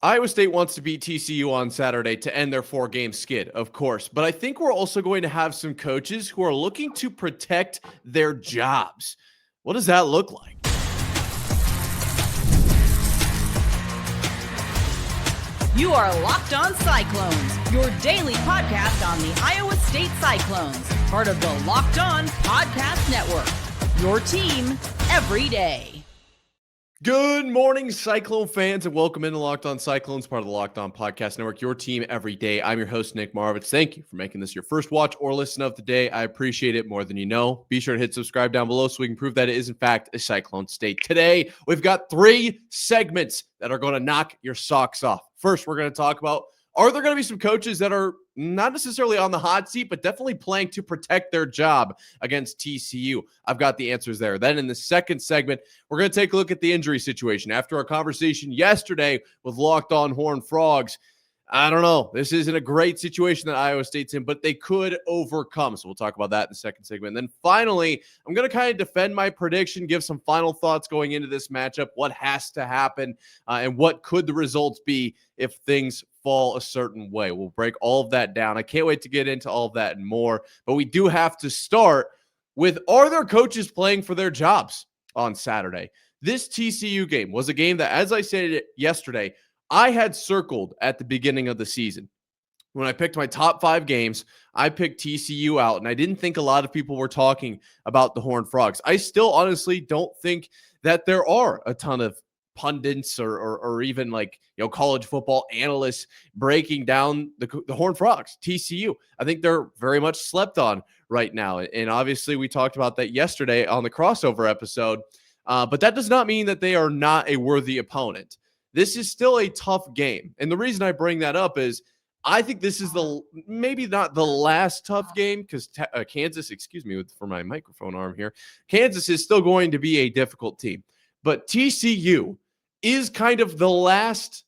Iowa State wants to beat TCU on Saturday to end their 4-game skid, of course. But I think we're also going to have some coaches who are looking to protect their jobs. What does that look like? You are Locked On Cyclones, your daily podcast on the Iowa State Cyclones, part of the Locked On Podcast Network, your team every day. Good morning, Cyclone fans, and welcome into Locked On Cyclones, part of the Locked On Podcast Network, your team every day. I'm your host, Nick Marovich. Thank you for making this your first watch or listen of the day. I appreciate it more than you know. Be sure to hit subscribe down below so we can prove that it is, in fact, a Cyclone state. Today, we've got 3 segments that are going to knock your socks off. First, we're going to talk about, are there going to be some coaches that are not necessarily on the hot seat, but definitely playing to protect their job against TCU? I've got the answers there. Then in the second segment, we're going to take a look at the injury situation. After our conversation yesterday with Locked On Horned Frogs, I don't know. This isn't a great situation that Iowa State's in, but they could overcome. So we'll talk about that in the second segment. And then finally, I'm going to kind of defend my prediction, give some final thoughts going into this matchup, what has to happen, and what could the results be if things fall a certain way. We'll break all of that down. I can't wait to get into all of that and more. But we do have to start with, are there coaches playing for their jobs on Saturday? This TCU game was a game that, as I said yesterday, I had circled at the beginning of the season. When I picked my top 5 games, I picked TCU out, and I didn't think a lot of people were talking about the Horned Frogs. I still honestly don't think that there are a ton of pundits or even college football analysts breaking down the Horned Frogs, TCU. I think they're very much slept on right now. And obviously we talked about that yesterday on the crossover episode, but that does not mean that they are not a worthy opponent. This is still a tough game. And the reason I bring that up is I think this is maybe not the last tough game, because Kansas, for my microphone arm here, Kansas is still going to be a difficult team. But TCU is kind of the last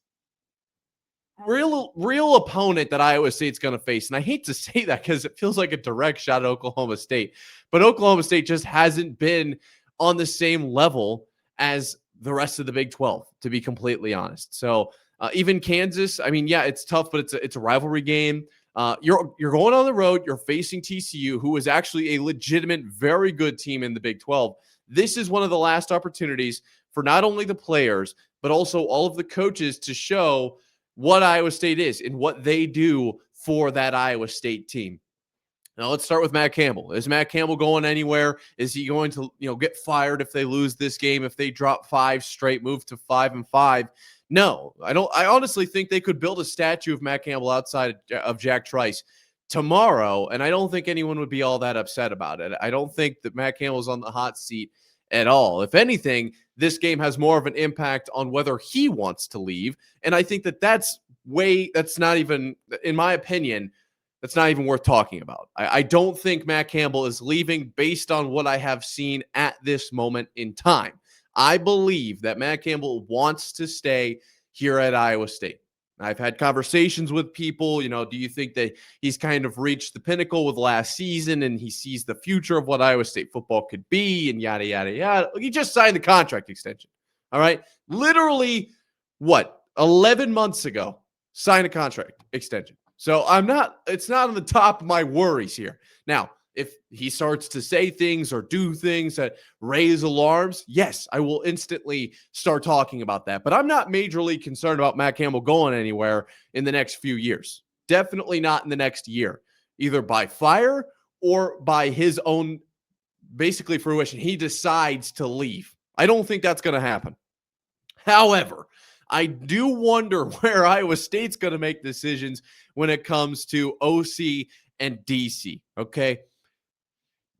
real opponent that Iowa State's going to face. And I hate to say that because it feels like a direct shot at Oklahoma State. But Oklahoma State just hasn't been on the same level as the rest of the Big 12, to be completely honest. So even Kansas, I mean, yeah, it's tough, but it's a rivalry game. You're going on the road. You're facing TCU, who is actually a legitimate, very good team in the Big 12. This is one of the last opportunities for not only the players, but also all of the coaches to show what Iowa State is and what they do for that Iowa State team. Now let's start with Matt Campbell. Is Matt Campbell going anywhere? Is he going to, get fired if they lose this game? If they drop 5 straight, move to 5-5? No, I don't. I honestly think they could build a statue of Matt Campbell outside of Jack Trice tomorrow, and I don't think anyone would be all that upset about it. I don't think that Matt Campbell's on the hot seat at all. If anything, this game has more of an impact on whether he wants to leave, and I think that's not even, in my opinion, that's not even worth talking about. I don't think Matt Campbell is leaving based on what I have seen at this moment in time. I believe that Matt Campbell wants to stay here at Iowa State. I've had conversations with people, do you think that he's kind of reached the pinnacle with last season and he sees the future of what Iowa State football could be and yada, yada, yada. He just signed the contract extension. All right. Literally, 11 months ago, signed a contract extension. So it's not on the top of my worries here. Now, if he starts to say things or do things that raise alarms, yes, I will instantly start talking about that. But I'm not majorly concerned about Matt Campbell going anywhere in the next few years. Definitely not in the next year, either by fire or by his own, basically, fruition. He decides to leave. I don't think that's going to happen. However, I do wonder where Iowa State's going to make decisions when it comes to OC and DC, okay?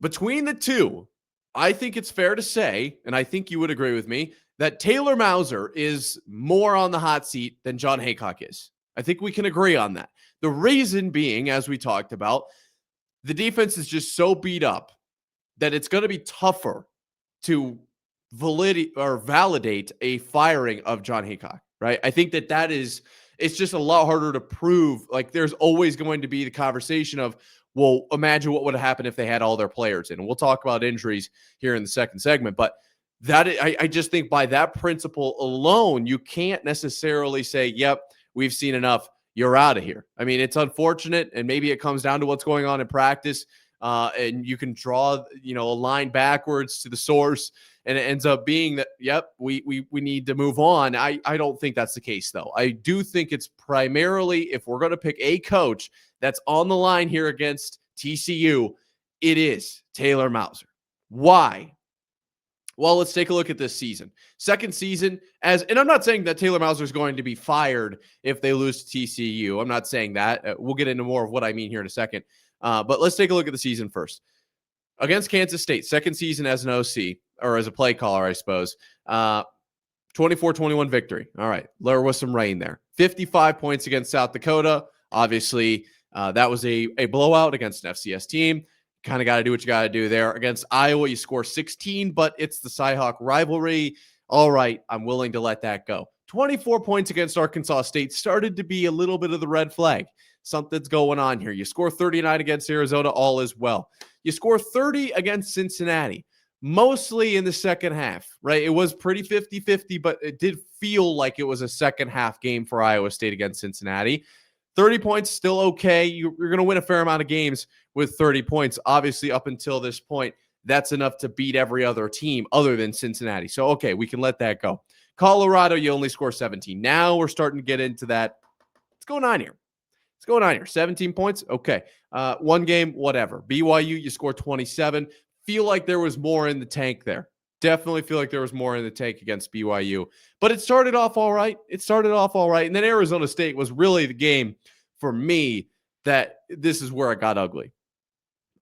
Between the two, I think it's fair to say, and I think you would agree with me, that Taylor Mauser is more on the hot seat than Jon Heacock is. I think we can agree on that. The reason being, as we talked about, the defense is just so beat up that it's going to be tougher to validate a firing of Jon Heacock, right? I think it's just a lot harder to prove. Like, there's always going to be the conversation of, well, imagine what would have happened if they had all their players in. And we'll talk about injuries here in the second segment, but I just think by that principle alone, you can't necessarily say, yep, we've seen enough. You're out of here. I mean, it's unfortunate, and maybe it comes down to what's going on in practice, and you can draw, a line backwards to the source, and it ends up being that, yep, we need to move on. I don't think that's the case, though. I do think it's primarily, if we're going to pick a coach that's on the line here against TCU, it is Taylor Mauser. Why? Well, let's take a look at this season. Second season, and I'm not saying that Taylor Mauser is going to be fired if they lose to TCU. I'm not saying that. We'll get into more of what I mean here in a second. But let's take a look at the season first. Against Kansas State, second season as an OC, or as a play caller, I suppose. 24-21 victory. All right, there was some rain there. 55 points against South Dakota. Obviously, that was a blowout against an FCS team. Kind of got to do what you got to do there. Against Iowa, you score 16, but it's the Cyhawk rivalry. All right, I'm willing to let that go. 24 points against Arkansas State started to be a little bit of the red flag. Something's going on here. You score 39 against Arizona, all is well. You score 30 against Cincinnati, mostly in the second half, right? It was pretty 50-50, but it did feel like it was a second half game for Iowa State against Cincinnati. 30 points, still okay. You're going to win a fair amount of games with 30 points. Obviously, up until this point, that's enough to beat every other team other than Cincinnati. So, okay, we can let that go. Colorado, you only score 17. Now we're starting to get into that. What's going on here? 17 points? Okay. One game, whatever. BYU, you score 27. Feel like there was more in the tank there. Definitely feel like there was more in the tank against BYU. But it started off all right. And then Arizona State was really the game for me that this is where it got ugly.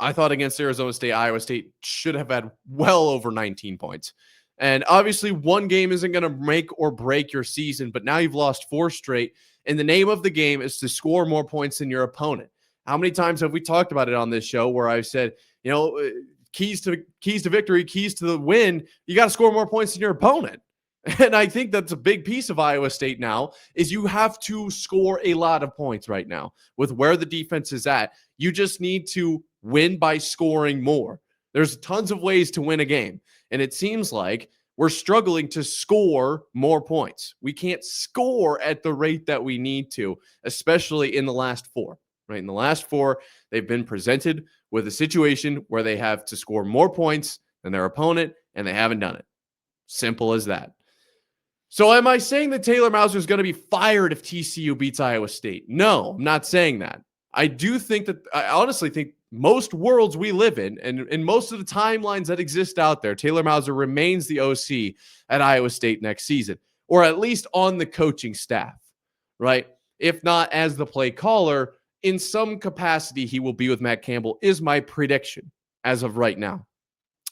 I thought against Arizona State, Iowa State should have had well over 19 points. And obviously, one game isn't going to make or break your season, but now you've lost 4 straight. And the name of the game is to score more points than your opponent. How many times have we talked about it on this show where I've said, keys to victory, keys to the win, you got to score more points than your opponent. And I think that's a big piece of Iowa State now is you have to score a lot of points right now with where the defense is at. You just need to win by scoring more. There's tons of ways to win a game. And it seems like we're struggling to score more points. We can't score at the rate that we need to, especially in the last 4. Right? In the last 4, they've been presented with a situation where they have to score more points than their opponent, and they haven't done it. Simple as that. So am I saying that Taylor Mauser is going to be fired if TCU beats Iowa State? No, I'm not saying that. I honestly think most worlds we live in, and in most of the timelines that exist out there, Taylor Mauser remains the OC at Iowa State next season, or at least on the coaching staff, right? If not as the play caller, in some capacity, he will be with Matt Campbell, is my prediction as of right now.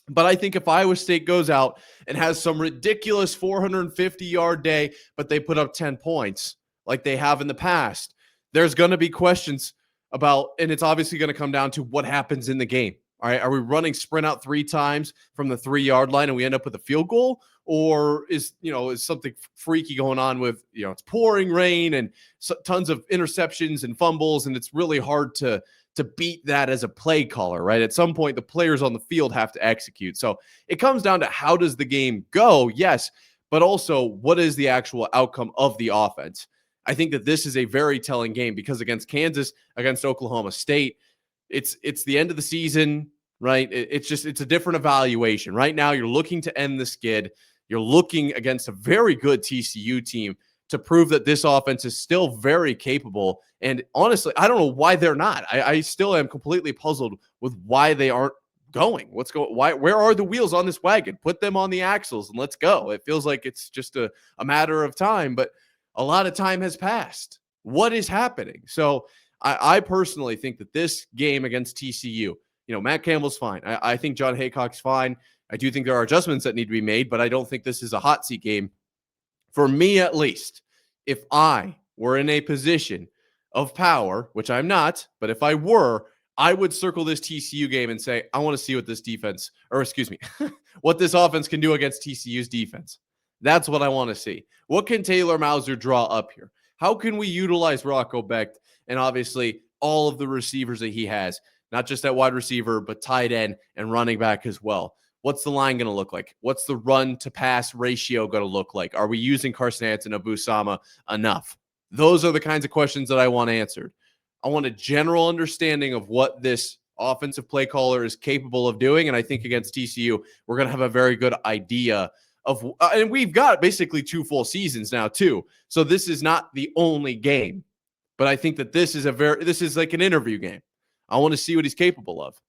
But I think if Iowa State goes out and has some ridiculous 450-yard day, but they put up 10 points like they have in the past, there's going to be questions about, and it's obviously going to come down to what happens in the game. All right, are we running sprint out 3 times from the 3-yard line and we end up with a field goal? Or is something freaky going on with, it's pouring rain and tons of interceptions and fumbles, and it's really hard to beat that as a play caller, right? At some point, the players on the field have to execute. So it comes down to how does the game go? Yes, but also what is the actual outcome of the offense? I think that this is a very telling game because against Kansas, against Oklahoma State, it's the end of the season, right? It's a different evaluation. Right now, you're looking to end the skid. You're looking against a very good TCU team to prove that this offense is still very capable. And honestly, I don't know why they're not. I still am completely puzzled with why they aren't going. Where are the wheels on this wagon? Put them on the axles and let's go. It feels like it's just a matter of time, but a lot of time has passed. What is happening? So I personally think that this game against TCU, Matt Campbell's fine. I think Jon Heacock's fine. I do think there are adjustments that need to be made, but I don't think this is a hot seat game. For me, at least, if I were in a position of power, which I'm not, but if I were, I would circle this TCU game and say, I want to see what this defense, or excuse me, what this offense can do against TCU's defense. That's what I want to see. What can Taylor Mauser draw up here? How can we utilize Rocco Becht and obviously all of the receivers that he has, not just at wide receiver, but tight end and running back as well? What's the line going to look like? What's the run to pass ratio going to look like? Are we using Carson Wentz and Abu Sama enough? Those are the kinds of questions that I want answered. I want a general understanding of what this offensive play caller is capable of doing. And I think against TCU, we're going to have a very good idea of, and we've got basically 2 full seasons now too. So this is not the only game, but I think that this is like an interview game. I want to see what he's capable of.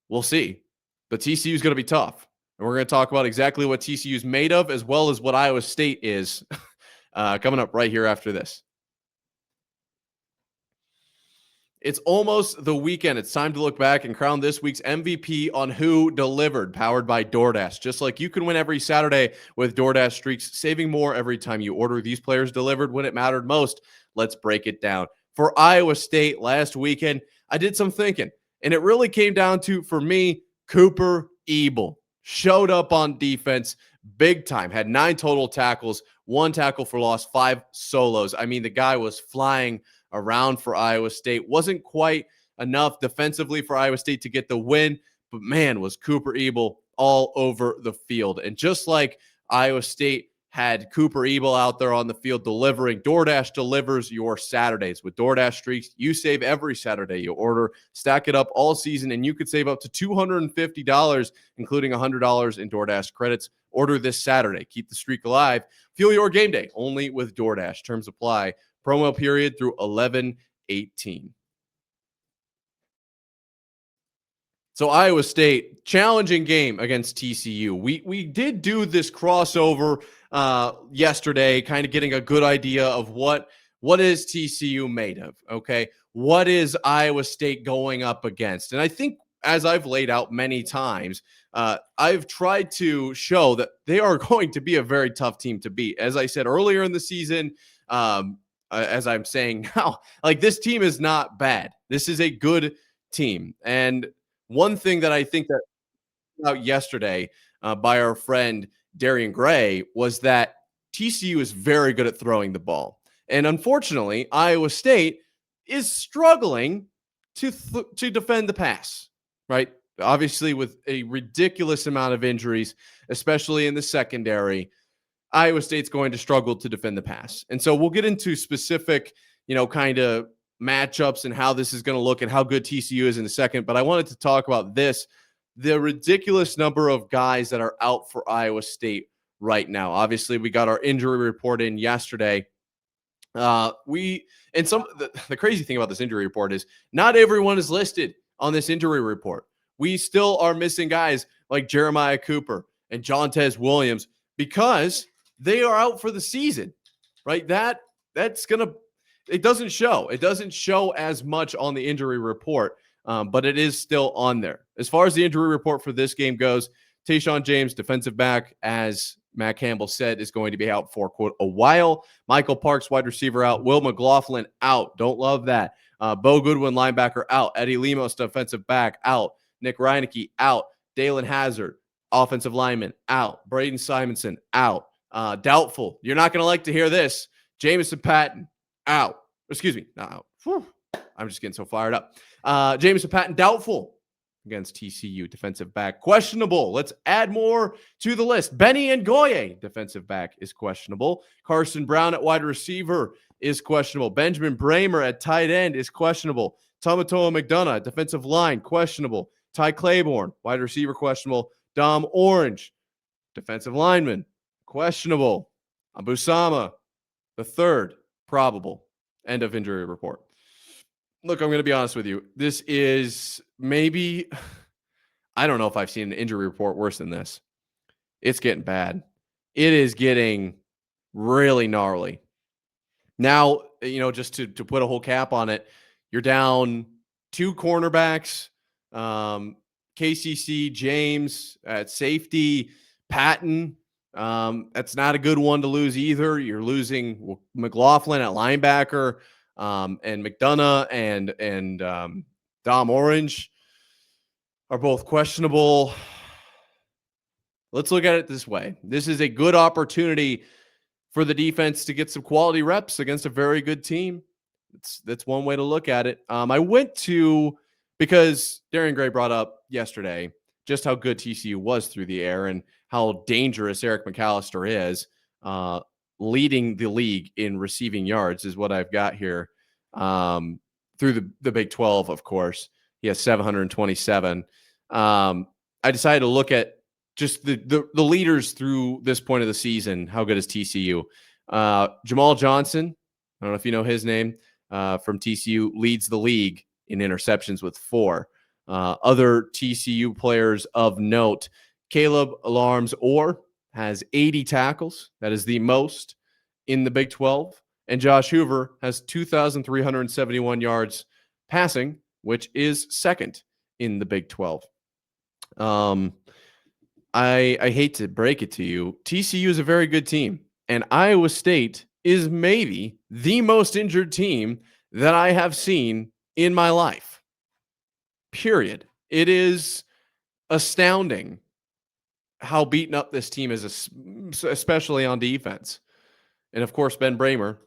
We'll see. But TCU is going to be tough. And we're going to talk about exactly what TCU is made of, as well as what Iowa State is coming up right here after this. It's almost the weekend. It's time to look back and crown this week's MVP on Who Delivered, powered by DoorDash. Just like you can win every Saturday with DoorDash Streaks, saving more every time you order. These players delivered when it mattered most. Let's break it down. For Iowa State last weekend, I did some thinking, and it really came down to, for me, Cooper Ebel. Showed up on defense big time, had 9 total tackles, 1 tackle for loss, 5 solos. I mean, the guy was flying around for Iowa State. Wasn't quite enough defensively for Iowa State to get the win, but man, was Cooper Ebel all over the field. And just like Iowa State had Cooper Ebel out there on the field delivering, DoorDash delivers your Saturdays. With DoorDash Streaks, you save every Saturday you order. Stack it up all season, and you could save up to $250, including $100 in DoorDash credits. Order this Saturday. Keep the streak alive. Fuel your game day only with DoorDash. Terms apply. Promo period through 11/18. So Iowa State, challenging game against TCU. We did do this crossover yesterday, kind of getting a good idea of what is TCU made of, okay? What is Iowa State going up against? And I think, as I've laid out many times, I've tried to show that they are going to be a very tough team to beat. As I said earlier in the season, as I'm saying now, like, this team is not bad. This is a good team. And one thing that I think that out yesterday by our friend Darian Gray was that TCU is very good at throwing the ball. And unfortunately, Iowa State is struggling to defend the pass, right? Obviously, with a ridiculous amount of injuries, especially in the secondary, Iowa State's going to struggle to defend the pass. And so we'll get into specific, kind of matchups and how this is going to look and how good TCU is in a second. But I wanted to talk about the ridiculous number of guys that are out for Iowa State right now. Obviously, we got our injury report in yesterday. The crazy thing about this injury report is not everyone is listed on this injury report. We still are missing guys like Jeremiah Cooper and Jontez Williams because they are out for the season, right? It doesn't show. It doesn't show as much on the injury report, but it is still on there. As far as the injury report for this game goes, Tayshaun James, defensive back, as Matt Campbell said, is going to be out for, quote, a while. Michael Parks, wide receiver, out. Will McLaughlin, out. Don't love that. Bo Goodwin, linebacker, out. Eddie Lemos, defensive back, out. Nick Reineke, out. Dalen Hazard, offensive lineman, out. Braden Simonson, out. Doubtful. You're not going to like to hear this. Jamison Patton, out. Excuse me, not out. Whew. I'm just getting so fired up. Jamison Patton, doubtful against TCU, defensive back. Questionable. Let's add more to the list. Benny Ngoye, defensive back, is questionable. Carson Brown at wide receiver is questionable. Benjamin Bramer at tight end is questionable. Tomatoa McDonough, defensive line, questionable. Ty Claiborne, wide receiver, questionable. Dom Orange, defensive lineman, questionable. Abu Sama, the third, probable. End of injury report. Look, I'm going to be honest with you. This is maybe, I don't know if I've seen an injury report worse than this. It's getting bad. It is getting really gnarly. Now, just to put a whole cap on it, you're down 2 cornerbacks, KCC, James at safety, Patton. That's not a good one to lose either. You're losing McLaughlin at linebacker, and McDonough and Dom Orange are both questionable. Let's look at it this way. This is a good opportunity for the defense to get some quality reps against a very good team. That's one way to look at it. I went to, because Darian Gray brought up yesterday just how good TCU was through the air and how dangerous Eric McAllister is, leading the league in receiving yards is what I've got here. Through the Big 12, of course, he has 727. I decided to look at just the leaders through this point of the season. How good is TCU? Jamal Johnson, I don't know if you know his name, from TCU, leads the league in interceptions with 4. Other TCU players of note, Caleb Alarms-Orr has 80 tackles. That is the most in the Big 12. And Josh Hoover has 2,371 yards passing, which is second in the Big 12. I hate to break it to you. TCU is a very good team, and Iowa State is maybe the most injured team that I have seen in my life. Period. It is astounding how beaten up this team is, especially on defense. And of course, Ben Bramer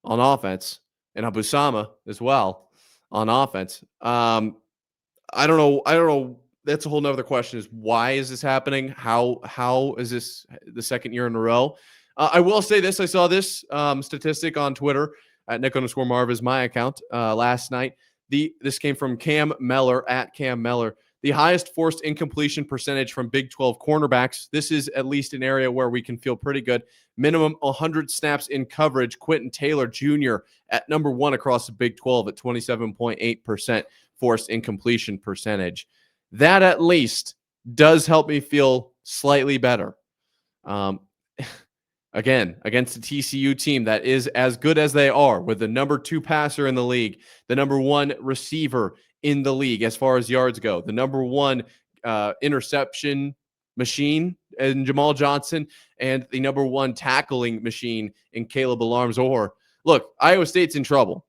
on offense, and Abu Sama as well on offense. I don't know. That's a whole nother question, is why is this happening? How is this the second year in a row? I will say this. I saw this statistic on Twitter at Nick_Marv is my account last night. This came from Cam Meller at Cam Meller. The highest forced incompletion percentage from Big 12 cornerbacks. This is at least an area where we can feel pretty good. Minimum 100 snaps in coverage. Quentin Taylor Jr. at number 1 across the Big 12 at 27.8% forced incompletion percentage. That at least does help me feel slightly better. Again, against the TCU team that is as good as they are, with the number 2 passer in the league, the number 1 receiver in the league as far as yards go, the number 1 interception machine in Jamal Johnson, and the number 1 tackling machine in Caleb Alarms-Orr. Look, Iowa State's in trouble.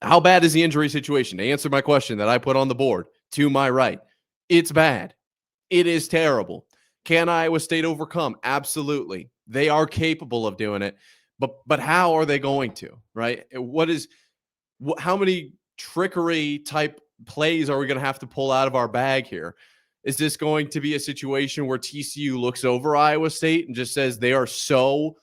How bad is the injury situation? To answer my question that I put on the board to my right, it's bad. It is terrible. Can Iowa State overcome? Absolutely. They are capable of doing it, but how are they going to, right? How many trickery type plays are we going to have to pull out of our bag here? Is this going to be a situation where TCU looks over Iowa State and just says they are so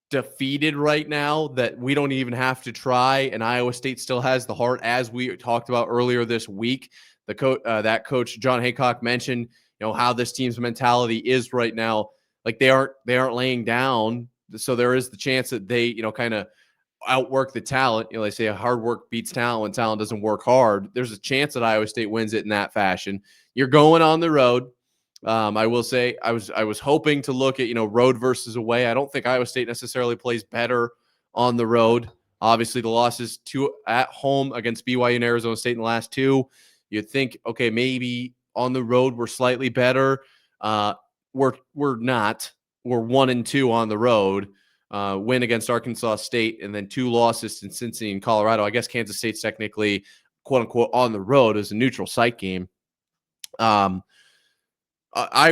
defeated right now that we don't even have to try, and Iowa State still has the heart, as we talked about earlier this week? That coach Jon Heacock mentioned, how this team's mentality is right now. Like they aren't laying down, so there is the chance that they kind of outwork the talent. They say hard work beats talent when talent doesn't work hard. There's a chance that Iowa State wins it in that fashion. You're going on the road. I will say I was hoping to look at road versus away. I don't think Iowa State necessarily plays better on the road. Obviously, the losses 2 at home against BYU and Arizona State in the last 2. You'd think, okay, maybe on the road we're slightly better. We're not. We're 1-2 on the road. Win against Arkansas State, and then 2 losses in Cincinnati and Colorado. I guess Kansas State's technically, quote unquote, on the road as a neutral site game. Iowa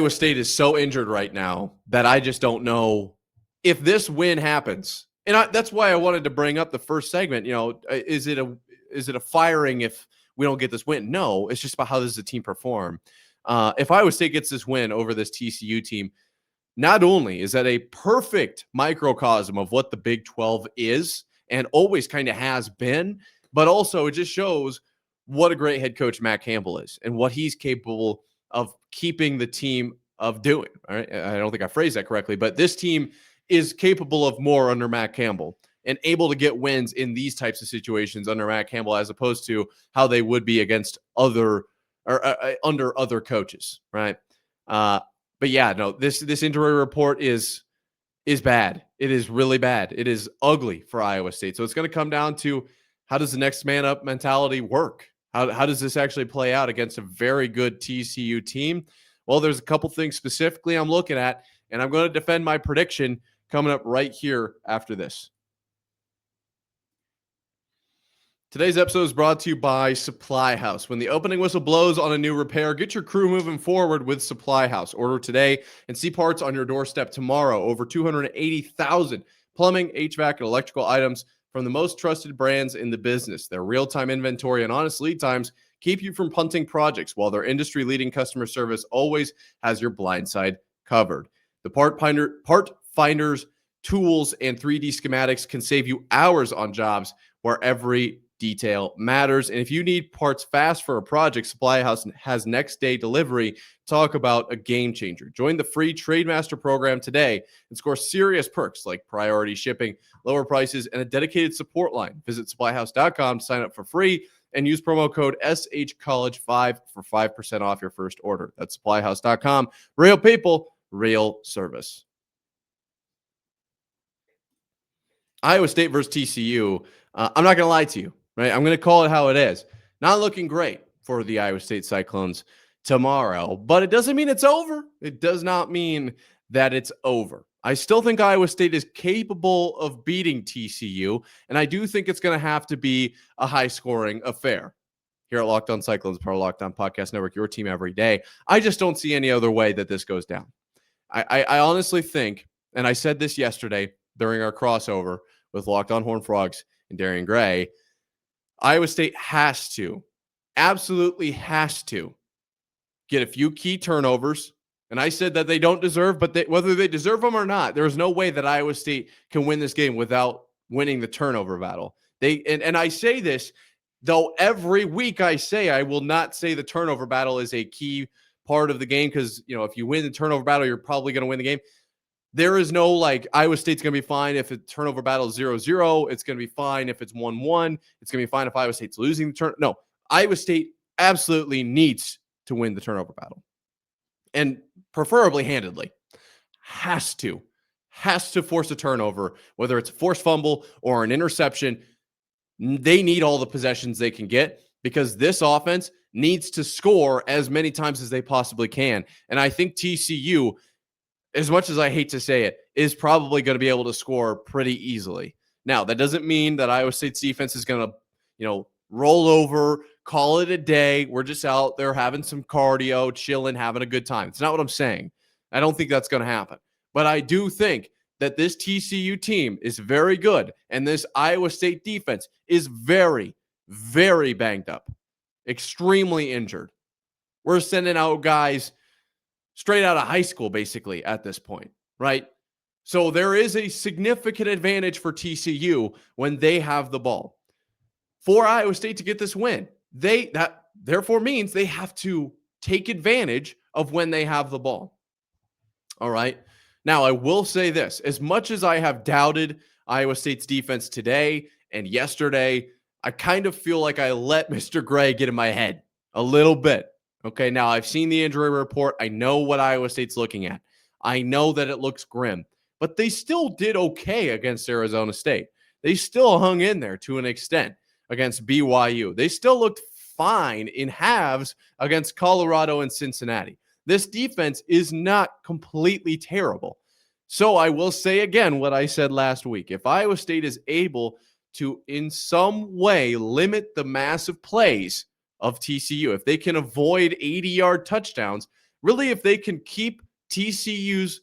State is so injured right now that I just don't know if this win happens. And that's why I wanted to bring up the first segment. Is it a firing if we don't get this win? No, it's just about how does the team perform. If Iowa State gets this win over this TCU team, not only is that a perfect microcosm of what the Big 12 is and always kind of has been, but also it just shows what a great head coach Matt Campbell is and what he's capable of keeping the team of doing. All right? I don't think I phrased that correctly, but this team is capable of more under Matt Campbell and able to get wins in these types of situations under Matt Campbell, as opposed to how they would be against under other coaches, right? But yeah, no, this injury report is bad. It is really bad. It is ugly for Iowa State. So it's going to come down to, how does the next man up mentality work? How does this actually play out against a very good TCU team? Well, there's a couple things specifically I'm looking at, and I'm going to defend my prediction coming up right here after this. Today's episode is brought to you by Supply House. When the opening whistle blows on a new repair, get your crew moving forward with Supply House. Order today and see parts on your doorstep tomorrow. Over 280,000 plumbing, HVAC, and electrical items from the most trusted brands in the business. Their real-time inventory and honest lead times keep you from punting projects, while their industry-leading customer service always has your blind side covered. The Part Finders tools and 3D schematics can save you hours on jobs where every detail matters. And if you need parts fast for a project, Supply House has next day delivery. Talk about a game changer. Join the free Trademaster program today and score serious perks like priority shipping, lower prices, and a dedicated support line. Visit supplyhouse.com to sign up for free and use promo code SHCollege5 for 5% off your first order. That's supplyhouse.com. Real people, real service. Iowa State versus TCU. I'm not going to lie to you, right? I'm going to call it how it is. Not looking great for the Iowa State Cyclones tomorrow, but it doesn't mean it's over. It does not mean that it's over. I still think Iowa State is capable of beating TCU, and I do think it's going to have to be a high-scoring affair. Here at Locked On Cyclones, part of Locked On Podcast Network, your team every day. I just don't see any other way that this goes down. I honestly think, and I said this yesterday during our crossover with Locked On Horned Frogs and Darian Gray, Iowa State has to, absolutely has to, get a few key turnovers. And I said that they don't deserve, but whether they deserve them or not, there is no way that Iowa State can win this game without winning the turnover battle. And I say this, though every week I say I will not say the turnover battle is a key part of the game, because, you know, if you win the turnover battle, you're probably going to win the game. There is no, like, Iowa State's going to be fine if a turnover battle is 0-0. It's going to be fine if it's 1-1. It's going to be fine if Iowa State's losing the turn. No, Iowa State absolutely needs to win the turnover battle, and preferably handedly. Has to force a turnover, whether it's a forced fumble or an interception. They need all the possessions they can get, because this offense needs to score as many times as they possibly can. And I think TCU, as much as I hate to say it, is probably going to be able to score pretty easily. Now, that doesn't mean that Iowa State's defense is going to, roll over, call it a day. We're just out there having some cardio, chilling, having a good time. It's not what I'm saying. I don't think that's going to happen. But I do think that this TCU team is very good, and this Iowa State defense is very, very banged up, extremely injured. We're sending out guys straight out of high school, basically, at this point, right? So there is a significant advantage for TCU when they have the ball. For Iowa State to get this win, that therefore means they have to take advantage of when they have the ball. All right. Now, I will say this. As much as I have doubted Iowa State's defense today and yesterday, I kind of feel like I let Mr. Gray get in my head a little bit. Okay, now I've seen the injury report. I know what Iowa State's looking at. I know that it looks grim, but they still did okay against Arizona State. They still hung in there to an extent against BYU. They still looked fine in halves against Colorado and Cincinnati. This defense is not completely terrible. So I will say again what I said last week. If Iowa State is able to in some way limit the massive plays of TCU, if they can avoid 80-yard touchdowns, really if they can keep TCU's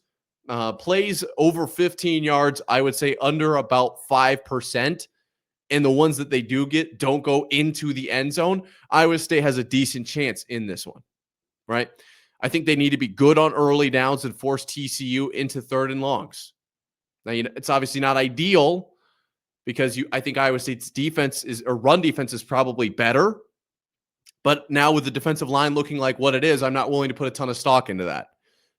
plays over 15 yards, I would say under about 5%, and the ones that they do get don't go into the end zone, Iowa State has a decent chance in this one, right? I think they need to be good on early downs and force TCU into third and longs. Now, it's obviously not ideal, because I think Iowa State's run defense is probably better. But now with the defensive line looking like what it is, I'm not willing to put a ton of stock into that.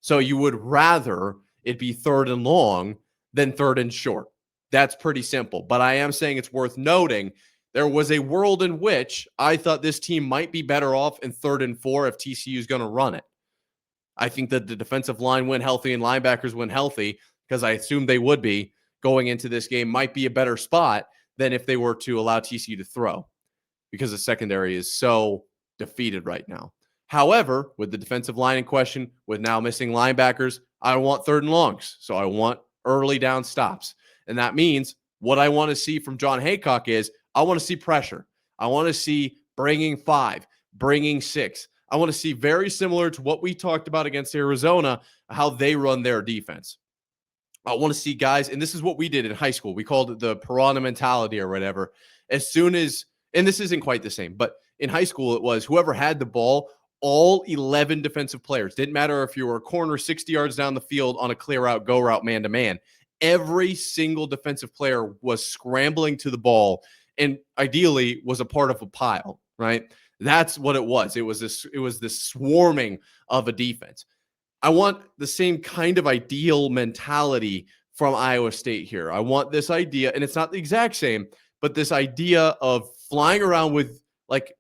So you would rather it be third and long than third and short. That's pretty simple. But I am saying it's worth noting there was a world in which I thought this team might be better off in 3rd and 4 if TCU is going to run it. I think that the defensive line when healthy and linebackers when healthy, because I assumed they would be going into this game, might be a better spot than if they were to allow TCU to throw, because the secondary is so defeated right now. However, with the defensive line in question, with now missing linebackers, I want 3rd and longs. So I want early down stops. And that means what I want to see from Jon Heacock is I want to see pressure. I want to see bringing 5, bringing 6. I want to see very similar to what we talked about against Arizona, how they run their defense. I want to see guys, and this is what we did in high school. We called it the piranha mentality or whatever. As soon as, and this isn't quite the same, but in high school, it was whoever had the ball, all 11 defensive players. Didn't matter if you were a corner 60 yards down the field on a clear out, go route, man-to-man. Every single defensive player was scrambling to the ball and ideally was a part of a pile, right? That's what it was. It was this swarming of a defense. I want the same kind of ideal mentality from Iowa State here. I want this idea, and it's not the exact same, but this idea of flying around with like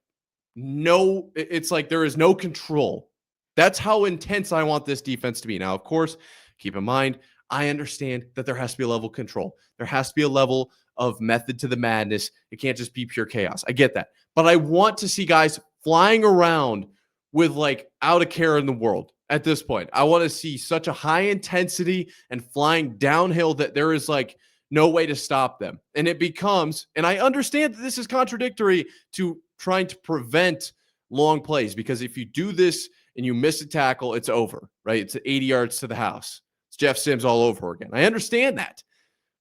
it's like there is no control. That's how intense I want this defense to be. Now, of course, keep in mind, I understand that there has to be a level of control. There has to be a level of method to the madness. It can't just be pure chaos. I get that. But I want to see guys flying around with like out of care in the world at this point. I want to see such a high intensity and flying downhill that there is like no way to stop them. And it becomes, and I understand that this is contradictory to trying to prevent long plays, because if you do this and you miss a tackle, it's over, right? It's 80 yards to the house. It's Jeff Sims all over again. I understand that.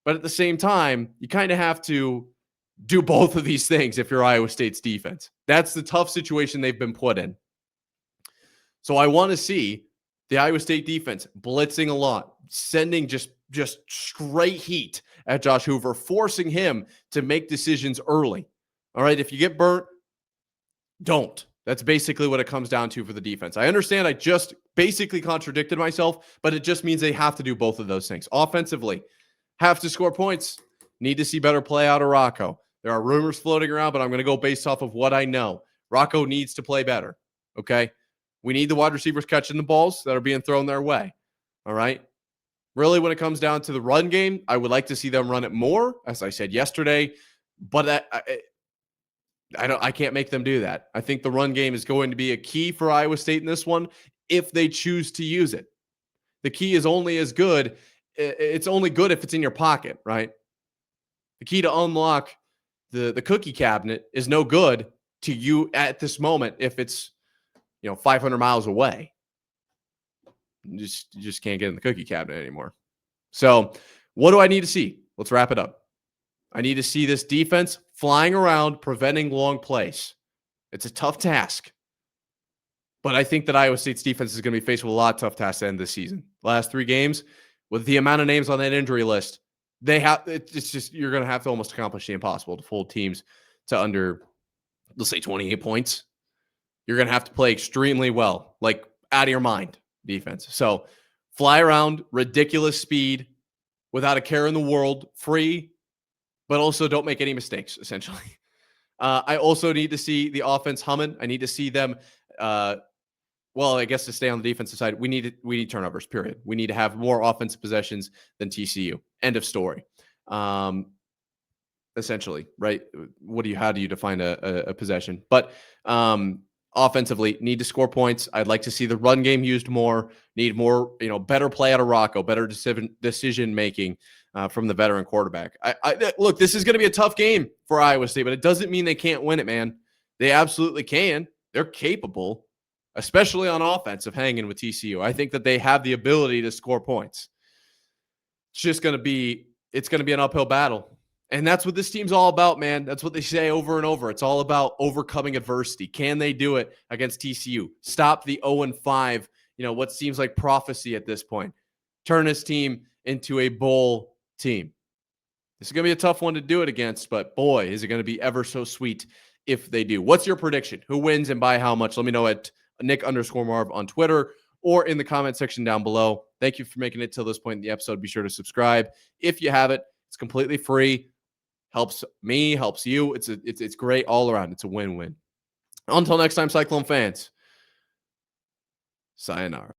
But at the same time, you kind of have to do both of these things if you're Iowa State's defense. That's the tough situation they've been put in. So I want to see the Iowa State defense blitzing a lot, sending just straight heat at Josh Hoover, forcing him to make decisions early. All right, if you get burnt, don't. That's basically what it comes down to for the defense. I understand I just basically contradicted myself, but it just means they have to do both of those things. Offensively, have to score points. Need to see better play out of Rocco. There are rumors floating around, but I'm going to go based off of what I know. Rocco needs to play better, okay? We need the wide receivers catching the balls that are being thrown their way, all right? Really, when it comes down to the run game, I would like to see them run it more, as I said yesterday, but I can't make them do that. I think the run game is going to be a key for Iowa State in this one if they choose to use it. The key is only as good. It's only good if it's in your pocket, right? The key to unlock the cookie cabinet is no good to you at this moment if it's 500 miles away. You just can't get in the cookie cabinet anymore. So what do I need to see? Let's wrap it up. I need to see this defense flying around, preventing long plays. It's a tough task. But I think that Iowa State's defense is going to be faced with a lot of tough tasks to end this season. Last 3 games, with the amount of names on that injury list, you're going to have to almost accomplish the impossible to hold teams to under, let's say, 28 points. You're going to have to play extremely well, like out of your mind defense. So fly around, ridiculous speed, without a care in the world, free, but also don't make any mistakes, essentially. I also need to see the offense humming. I need to see them, I guess to stay on the defensive side, we need turnovers, period. We need to have more offensive possessions than TCU. End of story. Essentially, right? How do you define a possession? But offensively, need to score points. I'd like to see the run game used more. Need more, better play out of Rocco, better decision making from the veteran quarterback. Look, this is going to be a tough game for Iowa State, but it doesn't mean they can't win it, man. They absolutely can. They're capable, especially on offense, of hanging with TCU. I think that they have the ability to score points. It's going to be an uphill battle. And that's what this team's all about, man. That's what they say over and over. It's all about overcoming adversity. Can they do it against TCU? Stop the 0-5, what seems like prophecy at this point. Turn this team into a bowl team. This is going to be a tough one to do it against, but boy, is it going to be ever so sweet if they do. What's your prediction? Who wins and by how much? Let me know at Nick_Marv on Twitter or in the comment section down below. Thank you for making it till this point in the episode. Be sure to subscribe if you have it. It's completely free. Helps me, helps you. It's great all around. It's a win-win. Until next time, Cyclone fans. Sayonara.